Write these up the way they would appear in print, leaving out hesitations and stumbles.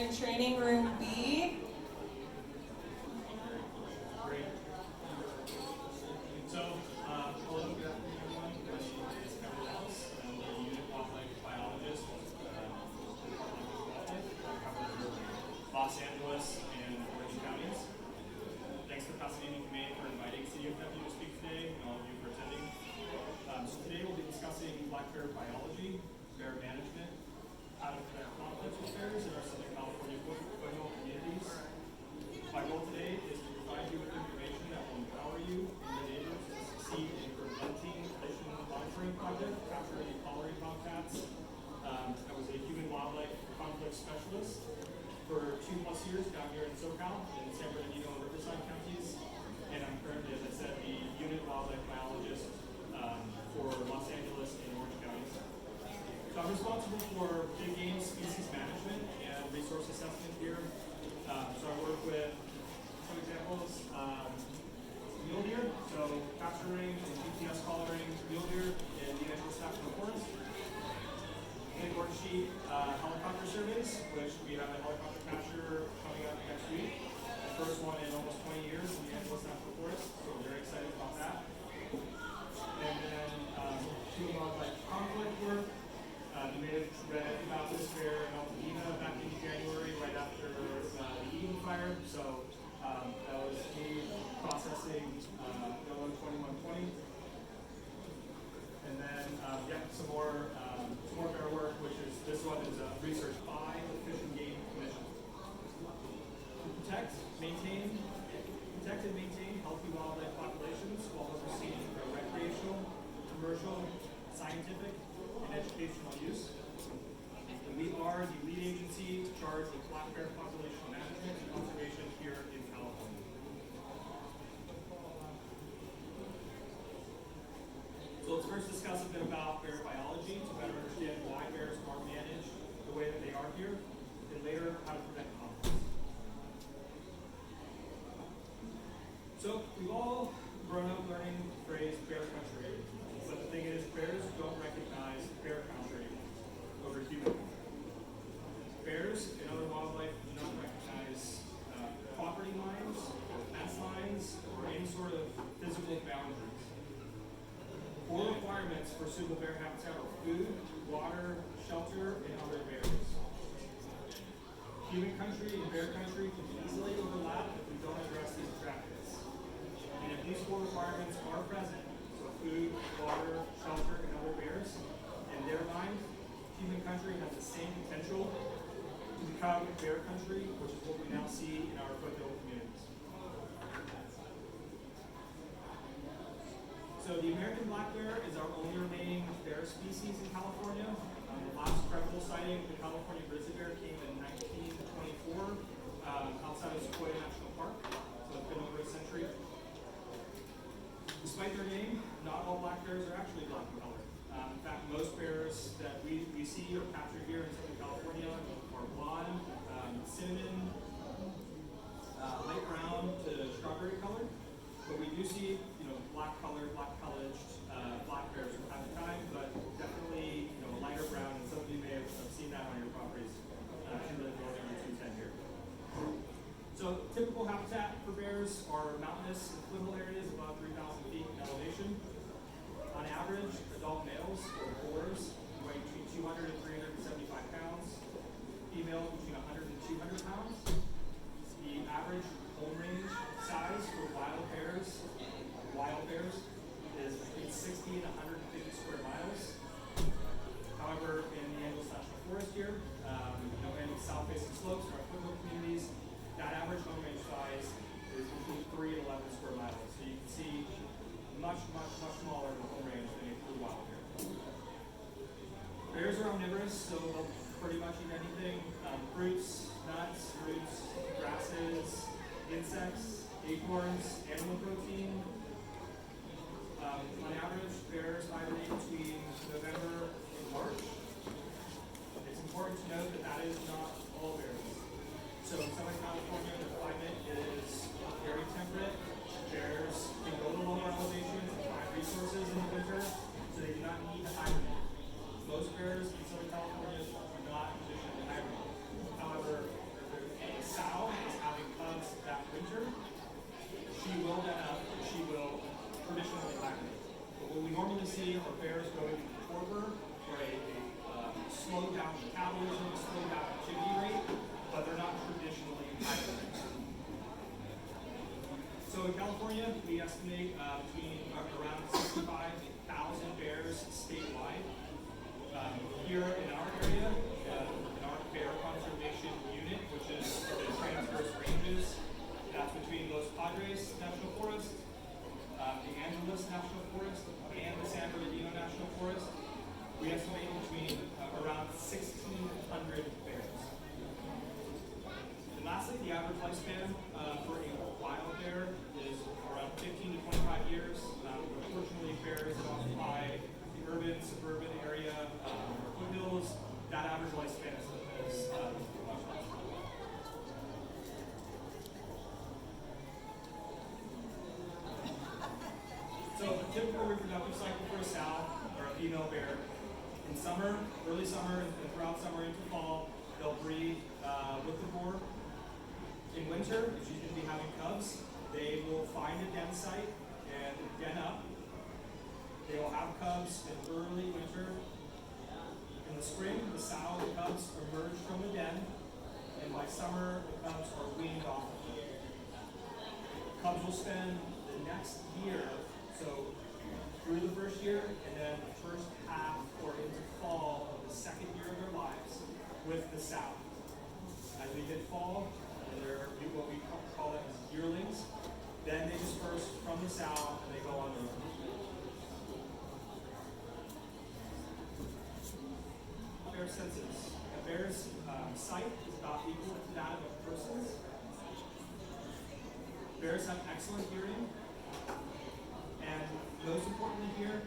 in training room B. Great. So, hello, good afternoon, everyone. My name is Kevin Howells. I'm a unit wildlife biologist with Wildlife. I cover Los Angeles and Orange counties. Thanks to Pasadena Humane for inviting CDFW to speak today, and all of you for attending. So today we'll be discussing black bear biology, bear management, how to prevent conflicts with bears in our Southern California foothills communities. My goal today is to provide you with information that will empower you and your neighbors to succeed in preventing collision monitoring project, capturing and collaring bobcats. I was a human wildlife conflict specialist for 2+ years down here in SoCal in San Bernardino and Riverside counties, and I'm currently, as I said, the unit wildlife biologist for Los Angeles and Orange counties. So I'm responsible for big game species management and resource assessment here. So I work with some examples, mule deer, so capturing and GPS collaring mule deer in the Angeles National Forest. Bighorn sheep helicopter surveys, which we have a helicopter capture coming up next week. The first one in almost 20 years in the Angeles National Forest, so we're very excited about that. And then human wildlife conflict work. You may have read about this bear in Pasadena back in January, right after the Eagle fire. So that was me processing Yellow 2120. And then, some more bear work, which is, this one is research by the Fish and Game Commission. To protect and maintain healthy wildlife populations while overseeing their recreational, commercial, scientific, and educational use. And we are the lead agency charged with black bear population management and conservation here in California. So let's first discuss a bit about bear biology to better understand why bears are managed the way that they are here, and later how to prevent conflicts. So we've all grown up learning the phrase bear country, but the thing is, bears don't recognize bear country over human. Bears and other wildlife do not recognize property lines, fence lines, or any sort of physical boundaries. Core requirements for suitable bear habitat are food, water, shelter, and other bears. Human country and bear country can easily overlap if we don't address these attractants. And if these core requirements are present, so food, water, shelter, and other bears, in their mind, human country has the same potential to become bear country, which is what we now see in our foothill communities. So the American black bear is our only remaining bear species in California. The last credible sighting of the California grizzly bear came in 1924 outside of Sequoia National Park. So it's been over a century. Despite their name, not all black bears are actually black in color. In fact, most bears that we see or capture here in Southern California are blonde, cinnamon, light brown to strawberry color. But we do see, black colored, black pelaged black bears from time to time, but definitely, lighter brown, and some of you may have seen that on your properties in the northern 210 here. So typical habitat for bears are mountainous and foothill areas above 3,000 feet in elevation. On average, adult males or boars weigh between 200 and 375 pounds, females between 100 and 200 pounds. The average home range size for wild bears is between 60 and 150 square miles. However, in the Angeles National Forest here, in south-facing slopes in our foothill communities, that average home range size is between 3 and 11 square miles. So you can see much smaller of a home range than a true wild bear. Bears are omnivorous, so they'll pretty much eat anything, fruits, nuts, roots, grasses, insects, acorns, animal protein. On average, bears hibernate between November and March. It's important to note that is not all bears. So in Southern California, the climate is very temperate. Bears can go to lower elevations and find resources in the winter, so they do not need to hibernate. Most bears in Southern California are not positioned to hibernate. However, bears going into torpor or a slow down metabolism, a slow down activity rate, but they're not traditionally hibernate. So in California, we estimate between around 65,000 bears statewide. Here in our area, in our bear conservation unit, which is the transverse ranges, that's between Los Padres National Forest, the Angeles National Forest, and the San Bernardino National Forest, we estimate between around 1,600 bears. And lastly, the average lifespan for a wild bear is around 15 to 25 years. Unfortunately, bears that occupy the urban, suburban area, foothills, that average lifespan is So a typical reproductive cycle for a sow or a female bear, in summer, early summer, and throughout summer into fall, they'll breed with the boar. In winter, which is usually having cubs, they will find a den site and den up. They will have cubs in early winter. In the spring, the sow and the cubs emerge from the den, and by summer, the cubs are weaned off. Cubs will spend the next year, so through the first year, and then the first half or into fall of the second year of their lives with the sow. As we hit fall, and they're what we call them as yearlings, then they disperse from the sow and they go on their own. Bear senses. A bear's sight is about equal to that of a person's. Bears have excellent hearing, and most importantly here,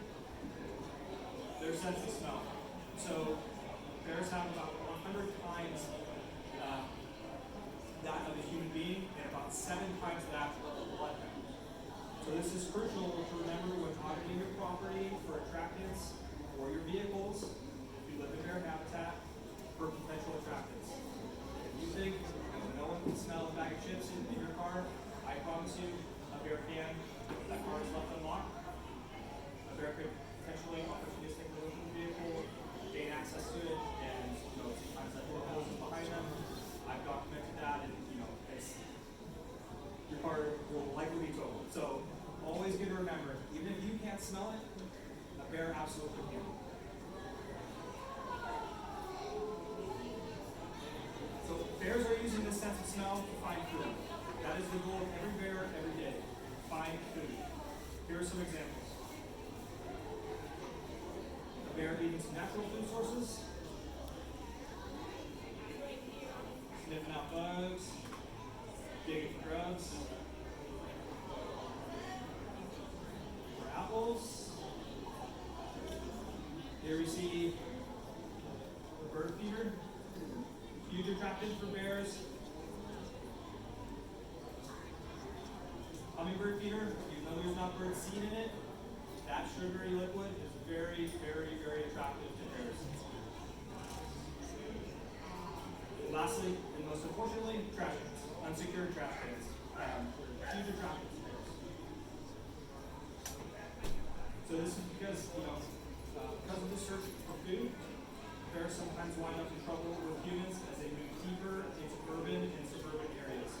their sense of smell. So bears have about 100 times that of a human being, and about 7 times that of a bloodhound. So this is crucial to remember when auditing your property for attractants or your vehicles, if you live in bear habitat, for potential attractants. If you think no one can smell a bag of chips in your car, I promise you, a bear can. That car is left unlocked. A bear could potentially opportunistically look in the vehicle, gain access to it, and sometimes that door closes behind them. I've documented that, and your car will likely be totaled. So always good to remember, even if you can't smell it, a bear absolutely can. So bears are using this sense of smell to find food. That is the goal of every bear every day. Find food. Here are some examples. A bear eating some natural food sources. Sniffing out bugs. Digging for drugs. For apples. Here we see the bird feeder. Huge attractant for bears. Hummingbird feeder, even though there's not bird seed in it, that sugary liquid is very, very, very attractive to bears. And lastly, and most unfortunately, trash cans, unsecured trash cans. Huge attractant to bears. So this is because, because of the search for food, bears sometimes wind up in trouble with humans as they move deeper into urban and suburban areas.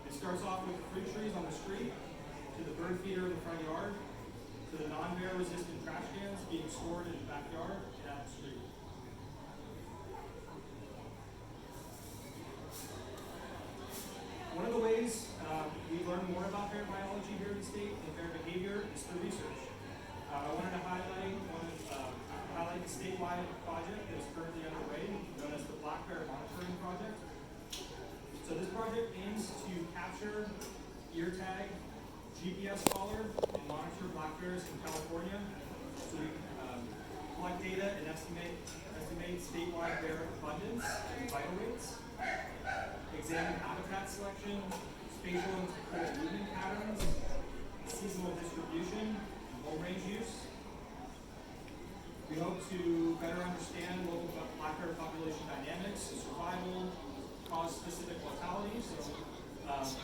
It starts off with the fruit trees on the street, to the bird feeder in the front yard, to the non-bear resistant trash cans being stored in the backyard and at the street. One of the ways we learn more about bear biology here in the state and bear behavior is through research. I wanted to highlight the statewide project that is currently underway, known as the Black Bear Monitoring Project. So this project aims to capture, ear tag, GPS collar, and monitor black bears in California. So we collect data and estimate statewide bear abundance and vital rates, examine habitat selection, spatial and temporal movement patterns, seasonal distribution, and home range use. We hope to better understand local black bear population dynamics, survival, cause-specific mortality. So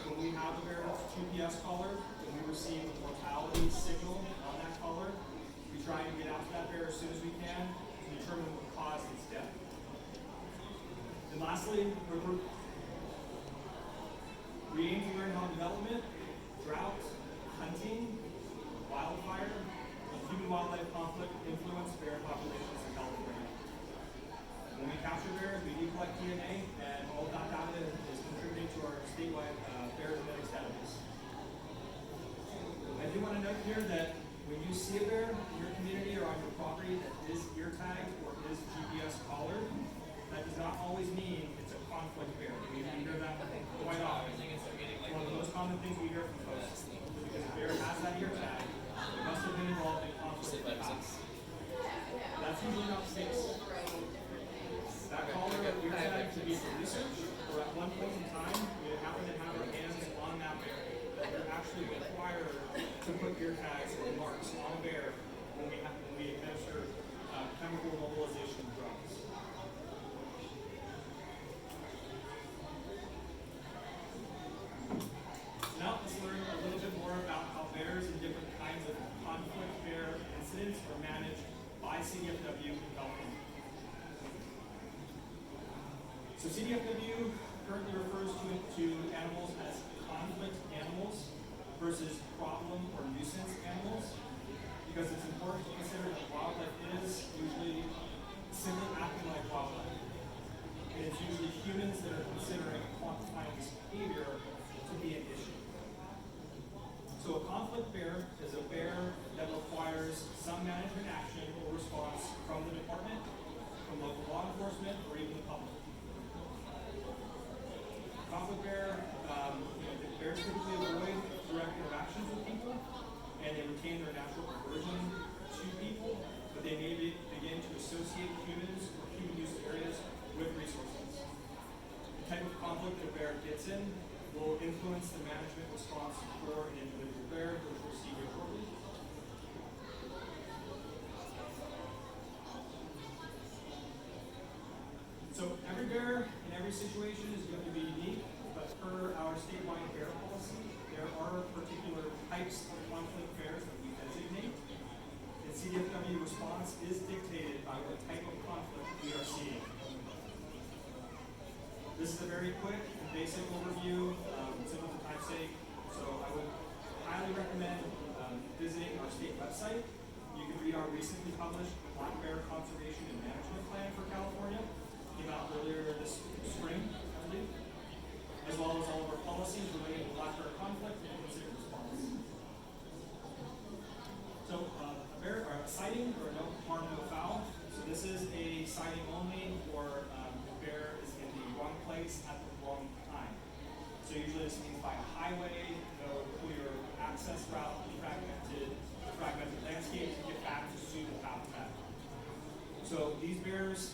when we have a bear that's GPS collar, when we receive a mortality signal on that collar, try and get after that bear as soon as we can to determine what caused its death. And lastly, we aim to learn how development, drought, hunting, wildfire, and human-wildlife conflict influence bear populations in California. When we capture bears, we do collect DNA, and all of that data is contributing to our statewide bear genetics database. I do want to note here that when you see a bear in your community or on your property that is ear tagged or is GPS collared, that does not always mean it's a conflict bear. We hear that quite often. One of the most common things we hear from folks is because a bear has that ear tag, it must have been involved in conflict in the past. That's usually not the case. That collar or ear tag could be for research, or at one point in time, we happen to have our hands on that bear. We're actually required to put ear tags or marks on a bear when we administer chemical mobilization drugs. Now let's learn a little bit more about how bears and different kinds of conflict bear incidents are managed by CDFW in California. So CDFW currently refers to animals as conflict animals versus problem or nuisance animals, because it's important to consider that wildlife is usually simply acting like wildlife. And it's usually humans that are considering quantifying this behavior to be an issue. So a conflict bear is a bear that requires some management action or response from the department, from local law enforcement, or even the public. Conflict bear, bears typically avoid direct interactions with people, and they retain their natural aversion to people, but they may begin to associate humans or human use areas with resources. The type of conflict a bear gets in will influence the management response for an individual bear, which we'll see here shortly. So every bear in every situation is going to be unique, but per our statewide bear policy, there are particular types of conflict bears that we designate. And CDFW response is dictated by what type of conflict we are seeing. This is a very quick and basic overview, simple for time's sake. So I would highly recommend visiting our state website. You can read our recently published Black Bear Conservation and Management Plan for California. Came out earlier this spring, I believe, as well as all of our policies related to black bear conflict and incident response. So a sighting or no harm, no foul. So this is a sighting only, or the bear is in the wrong place at the wrong time. So usually this means by a highway, no clear access route, fragmented landscape to get back to suitable habitat. So these bears,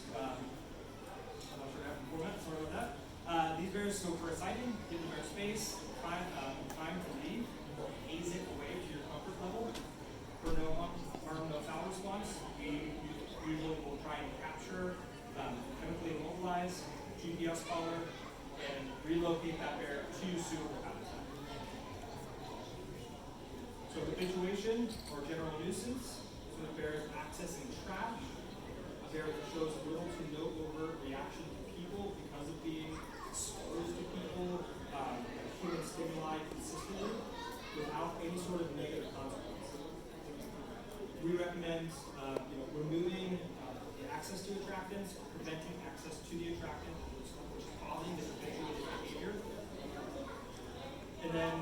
sorry about that. These bears, so for a sighting, give the bear space, time to leave, or haze it away to your comfort level. For no harm, no foul response, we usually will try and capture, chemically immobilize, GPS collar, and relocate that bear to suitable habitat. So habituation, or general nuisance, so the bear is accessing trash, a bear that shows little to no overt reaction to people because of being exposed to people, human stimuli consistently without any sort of negative consequence. We recommend removing the access to attractants, preventing access to the attractant, which is causing this habituated behavior, and then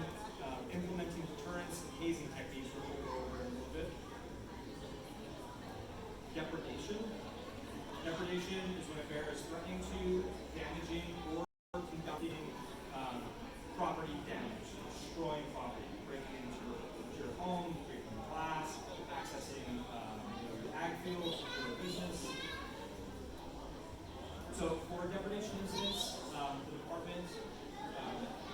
implementing deterrence and hazing techniques, which we'll go over in a little bit. Depredation. Depredation is when a bear is threatening to, damaging, or conducting property damage, destroying property, breaking into your home, breaking glass, accessing your ag fields, your business. So for depredation incidents, the department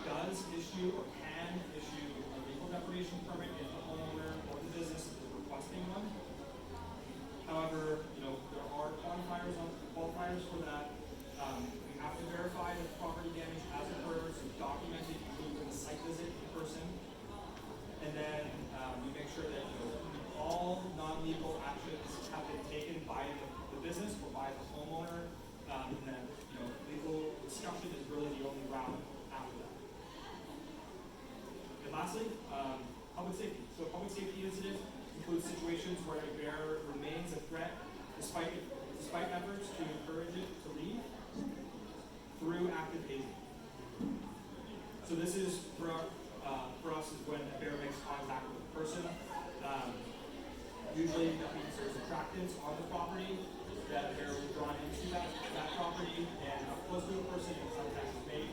does issue or can issue a legal depredation permit if the homeowner or the business is requesting one. However, there are qualifiers for that. We have to verify that property damage has occurred, so document it, including the site visit in person. And then we make sure that all non-legal actions by the business or by the homeowner, and then legal discussion is really the only route after that. And lastly, public safety. So public safety incident includes situations where a bear remains a threat despite efforts to encourage it to leave through active hazing. So this is for us is when a bear makes contact with a person. Usually that means there's attractants on the property that the bear will be drawn into that property, and up close to a person and contact is made.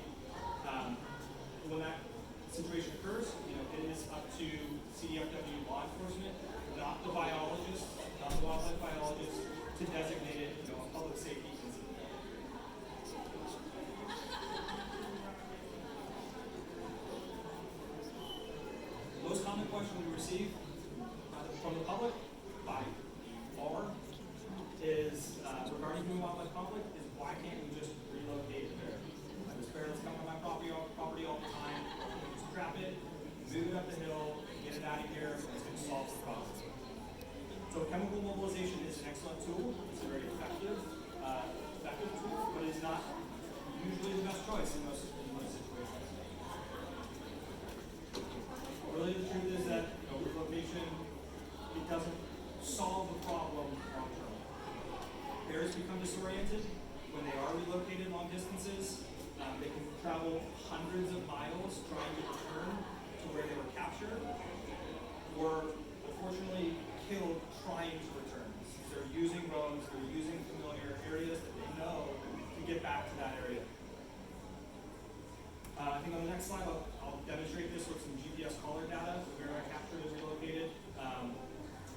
When that situation occurs, it is up to CDFW law enforcement, not the biologist, not the wildlife biologist, to designate it a public safety incident. The most common question we receive from the public by far is regarding human wildlife conflict is why can't we just relocate the bear? This bear that's coming on my property all the time, just trap it, move it up the hill, get it out of here, and it's going to solve the problem. So chemical mobilization is an excellent tool. It's a very effective tool, but it's not usually the best choice in most situations. Really, the truth is that relocation, it doesn't solve the problem long term. Bears become disoriented when they are relocated long distances. They can travel hundreds of miles trying to return to where they were captured, or unfortunately killed trying to return. They're using roads, they're using familiar areas that they know to get back to that area. I think on the next slide I'll demonstrate this with some GPS collar data where I captured and relocated.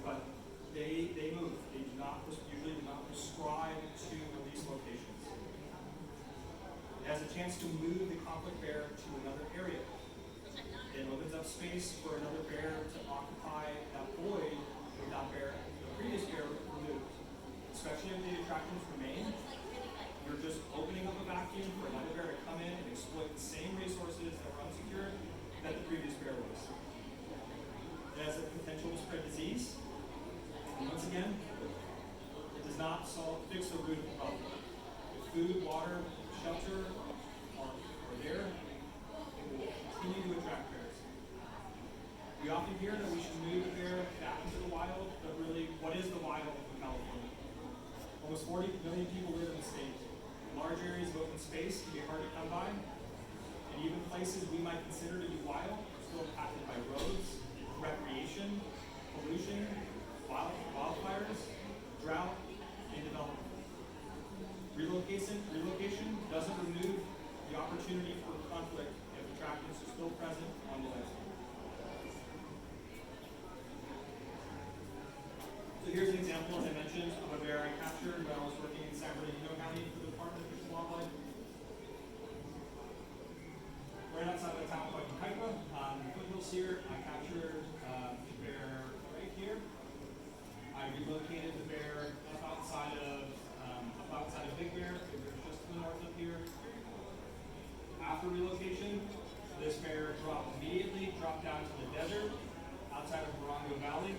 But they move. They usually do not prescribe to these locations. It has a chance to move the conflict bear to another area. It opens up space for another bear to occupy that void with that bear, the previous bear removed. Especially if the attractants remain, you're just opening up a vacuum for another bear to come in and exploit the same resources that were unsecured that the previous bear was. It has a potential to spread disease. And once again, it does not fix the root of the problem. If food, water, shelter are there, it will continue to attract bears. We often hear that we should move the bear back into the wild, but really, what is the wild in California? Almost 40 million people live in the state. Large areas of open space can be hard to come by, and even places we might consider to be wild are still impacted by roads, recreation, pollution, wildfires, drought, and development. Relocation doesn't remove the opportunity for conflict if attractants are still present on the landscape. So here's an example, as I mentioned, of a bear I captured when I was working in San Bernardino County for the Department of Fish and Wildlife. Right outside of the town called Ukaipa, in the foothills here, I captured the bear right here. I relocated the bear up outside of Big Bear. It was just to the north of here. After relocation, this bear immediately dropped down to the desert outside of Morongo Valley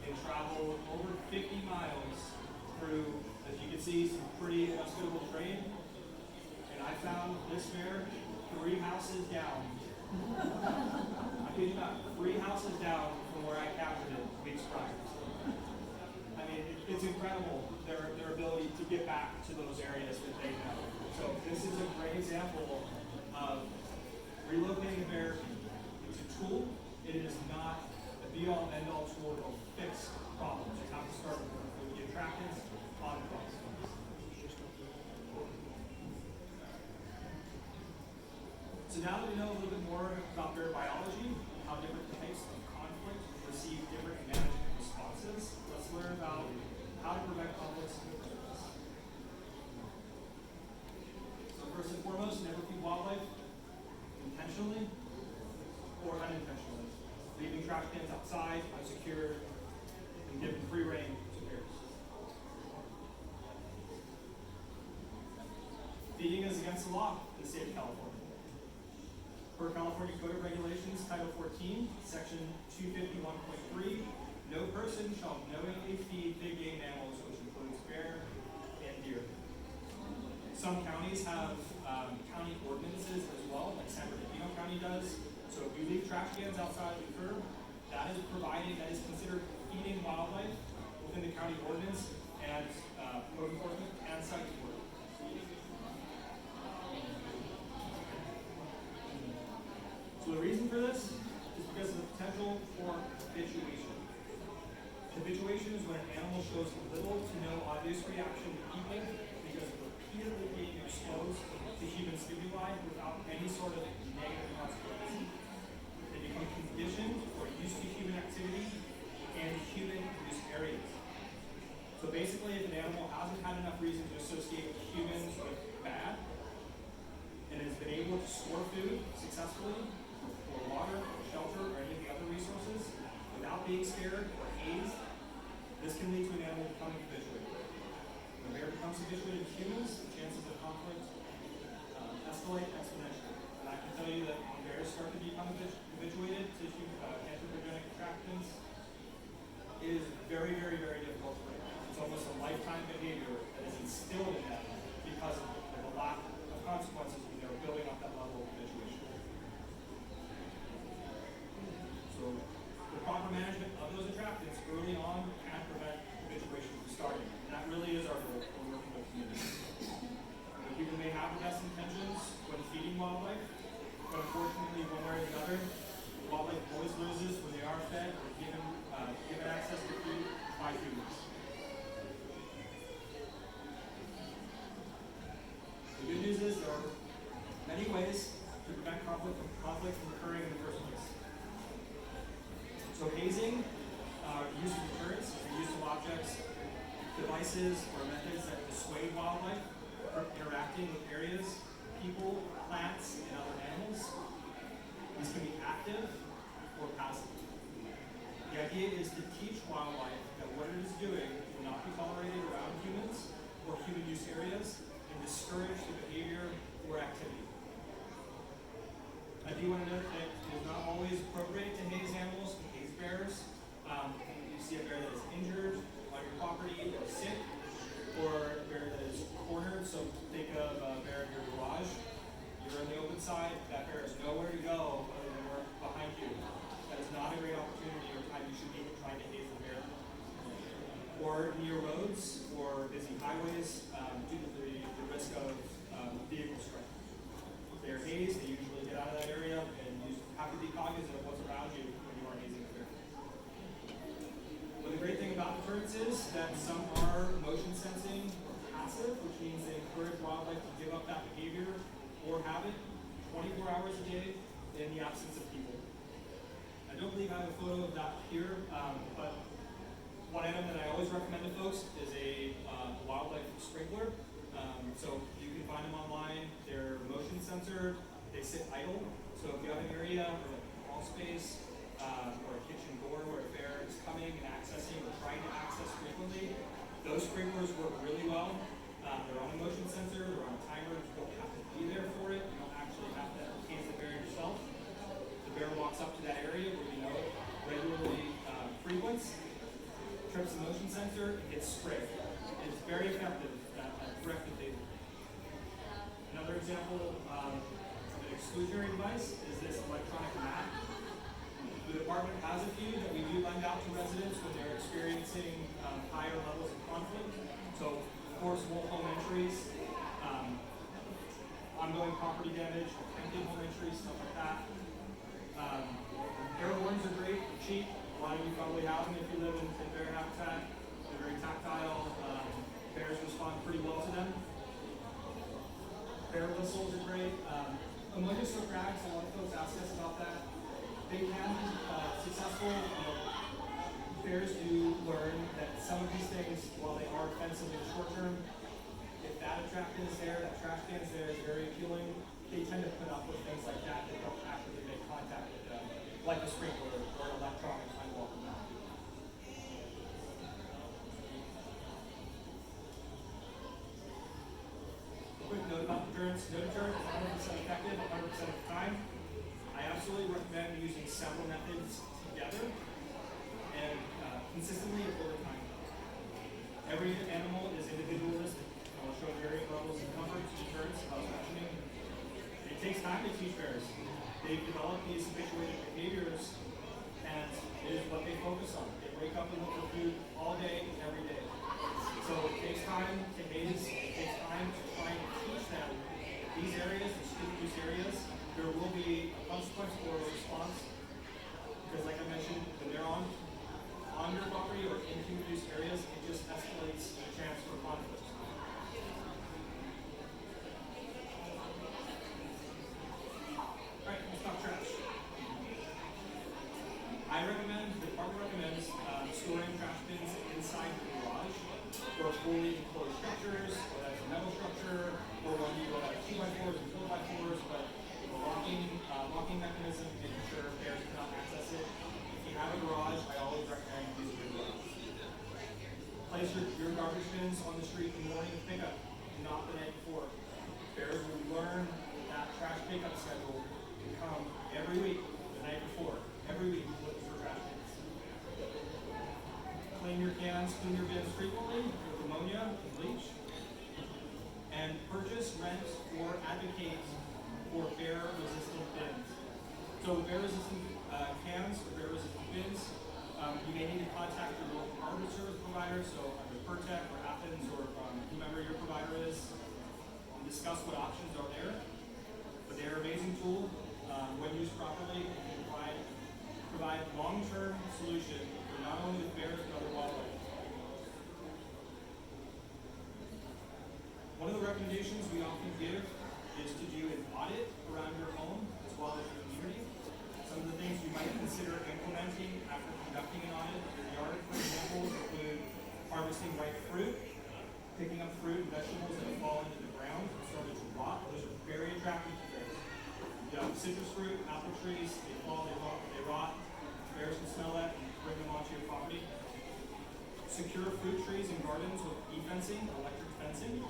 and traveled over 50 miles through, as you can see, some pretty inhospitable terrain. And I found this bear 3 houses down. I kid you not, 3 houses down from where I captured it weeks prior. I mean, it's incredible their ability to get back to those areas that they know. So this is a great example of relocating a bear. It's a tool. It is not a be-all, end-all tool that will fix problems. You have to start with the attractants on the problem. So now that we know a little bit more about bear biology, how different types of conflict receive different management responses, let's learn about how to prevent conflicts in the first place. So first and foremost, never feed wildlife intentionally or unintentionally, leaving trash cans outside, unsecured, and giving free rein to bears. Feeding is against the law in the state of California. Per California Code of Regulations, Title 14, Section 251.3, no person shall knowingly feed big game animals, which includes Some counties have county ordinances as well, like San Bernardino County does. So if you leave trash cans outside of the curb, that is considered feeding wildlife within the county ordinance and code enforcement and site enforcement. So the reason for this is because of the potential for habituation. Habituation is when an animal shows little to no obvious reaction to people because of repeatedly being exposed to human stimuli without any sort of negative consequence. They become conditioned or used to human activity and human-induced areas. So basically, if an animal hasn't had enough reason to associate humans with bad and has been able to store food successfully, or water, or shelter, or any of the other resources without being scared or hazed, this can lead to an animal becoming habituated. When a bear becomes habituated with humans, the chances of conflict escalate exponentially. And I can tell you that when bears start to become habituated to anthropogenic attractants, it is very, very, very difficult to break. It's almost a lifetime behavior that is instilled in them because of the lack of consequences when they're building up that level of habituation. So the proper management of those attractants early on can prevent habituation from starting. And that really is our goal when working with communities. People may have the best intentions when feeding wildlife, but unfortunately, one way or the other, wildlife always loses when they are fed or given access to food by humans. The good news is there are many ways to prevent conflict from occurring in the first place. So hazing, use of deterrents, the use of objects, devices, or methods that dissuade wildlife from interacting with areas, people, plants, and other animals. These can be active or passive. The idea is to teach wildlife that what it is doing will not be tolerated around humans or human use areas and discourage the behavior or activity. I do want to note that it is not always appropriate to haze animals, haze bears. You see a bear that is injured on your property or sick, or a bear that is cornered. So think of a bear in your garage. You're on the open side, that bear has nowhere to go other than behind you. That is not a great opportunity or time you should be trying to haze the bear. Or near roads or busy highways due to the risk of vehicle strike. If they are hazed, they usually get out of that area, and you have to be cognizant of what's around you when you are hazing a bear. But the great thing about deterrents is that some are motion sensing or passive, which means they encourage wildlife to give up that behavior or habit 24 hours a day in the absence of people. I don't believe I have a photo of that here, but one item that I always recommend to folks is a wildlife sprinkler. So you can find them online. They're motion censored. They sit idle. So if you have an area or like a crawl space or a kitchen door where a bear is coming and accessing or trying to access frequently, those sprinklers work really well. They're on a motion sensor. They're on a timer. You don't have to be there for it. You don't actually have to haze the bear yourself. The bear walks up to that area where you know it regularly frequents, trips the motion sensor, and gets sprayed. It's very effective at corrective behavior. Another example of an exclusionary device is this electronic mat. The department has a few that we do lend out to residents when they're experiencing higher levels of conflict. So, forcible home entries, ongoing property damage, attempted home entries, stuff like that. Air horns are great, cheap. A lot of you probably have them if you live in bear habitat. They're very tactile. Bears respond pretty well to them. Bear whistles are great. Ammonia soak rags, a lot of folks ask us about that. They can be successful. Bears do learn that some of these things, while they are offensive in the short term, if that attractant is there, that trash can is there, is very appealing, they tend to put up with things like that that don't actively make contact with them, like a sprinkler or an electronic unwelcome mat. Quick note about deterrents. No deterrent is 100% effective 100% of the time. I absolutely recommend using several methods together and consistently over time. Every animal is individualistic I'll show varying levels of comfort to birds, I was mentioning. It takes time to teach bears. They've developed these habituated behaviors, and it is what they focus on. They wake up and look for food all day, every day. So it takes time to haze, it takes time to try and teach them these areas, the student-use areas. There will be a consequence or a response, because like I mentioned, when they're on your property or in human-use areas, it just escalates the chance for conflict. Alright, let's talk trash. The department recommends storing trash bins inside the garage or fully enclosed structures, whether that's a metal structure or one you go like 2x4s and 4x4s, but a locking mechanism, making sure bears cannot access it. If you have a garage, I always recommend using your garage. Place your garbage bins on the street in the morning of pickup, not the night before. Bears will learn that trash pickup schedule to come every week, the night before. Every week, looking for trash bins. Clean your cans, clean your bins frequently with ammonia and bleach. And purchase, rent, or advocate for bear-resistant bins. So bear-resistant cans or bear-resistant bins, you may need to contact your local garbage service provider, so either Pertec or Athens or whomever your provider is, and discuss what options are there. But they're an amazing tool. When used properly, it can provide long-term solution for not only the bears but other wildlife. One of the recommendations we often give is to do an audit around your home as well as your community. Some of the things you might consider implementing after conducting an audit of your yard, for example, include harvesting ripe fruit, picking up fruit and vegetables that have fallen into the ground and started to rot. Those are very attractive to bears. You have citrus fruit, apple trees, they fall, they rot. Bears can smell that and bring them onto your property. Secure fruit trees and gardens with e-fencing, electric fencing.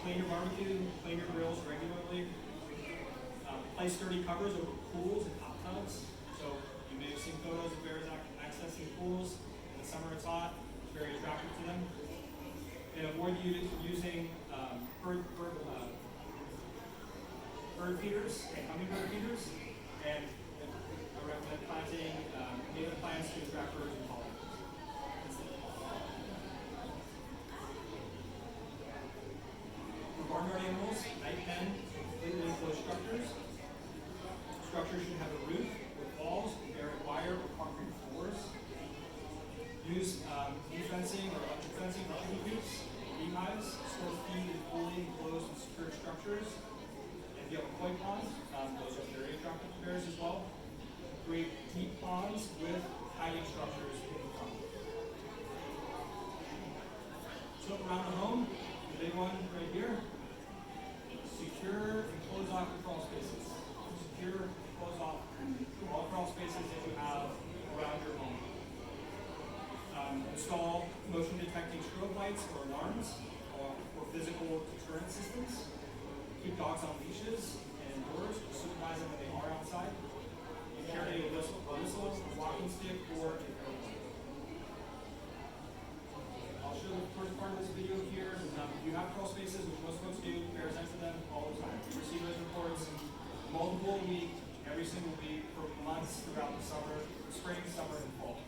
Clean your barbecue, clean your grills regularly. Place sturdy covers over pools and hot tubs. So you may have seen photos of bears accessing pools. In the summer it's hot, it's very attractive to them. And avoid using bird feeders and hummingbird feeders. And I recommend planting native plants to attract birds and pollinators. For barnyard animals, night pen, completely enclosed structures. Structures should have a roof with walls, buried wire, or concrete floors. Use e-fencing or electric fencing for chicken coops, beehives, store feed in fully enclosed and secure structures. And if you have a koi pond, those are very attractive to bears as well. Create deep ponds with hiding structures in the front. So around the home, the big one right here, secure and close off your crawl spaces. Secure and close off all crawl spaces that you have around your home. Install motion detecting strobe lights or alarms or physical deterrent systems. Keep dogs on leashes and indoors, supervise them when they are outside. And carry a whistle, a walking stick, or a crowbar. I'll show the first part of this video here. You have crawl spaces, which most folks do. Bears enter them all the time. We receive those reports multiple week, every single week for months throughout the summer, spring, summer, and fall.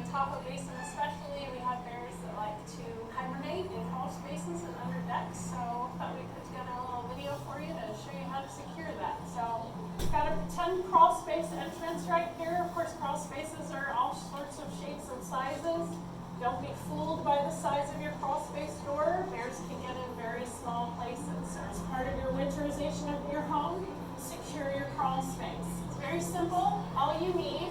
Tahoe Basin especially, we have bears that like to hibernate in crawl spaces and under decks, so I thought we'd put together a little video for you to show you how to secure that. So we've got a pretend crawl space entrance right here. Of course, crawl spaces are all sorts of shapes and sizes. Don't be fooled by the size of your crawl space door. Bears can get in very small places. So as part of your winterization of your home, secure your crawl space. It's very simple. All you need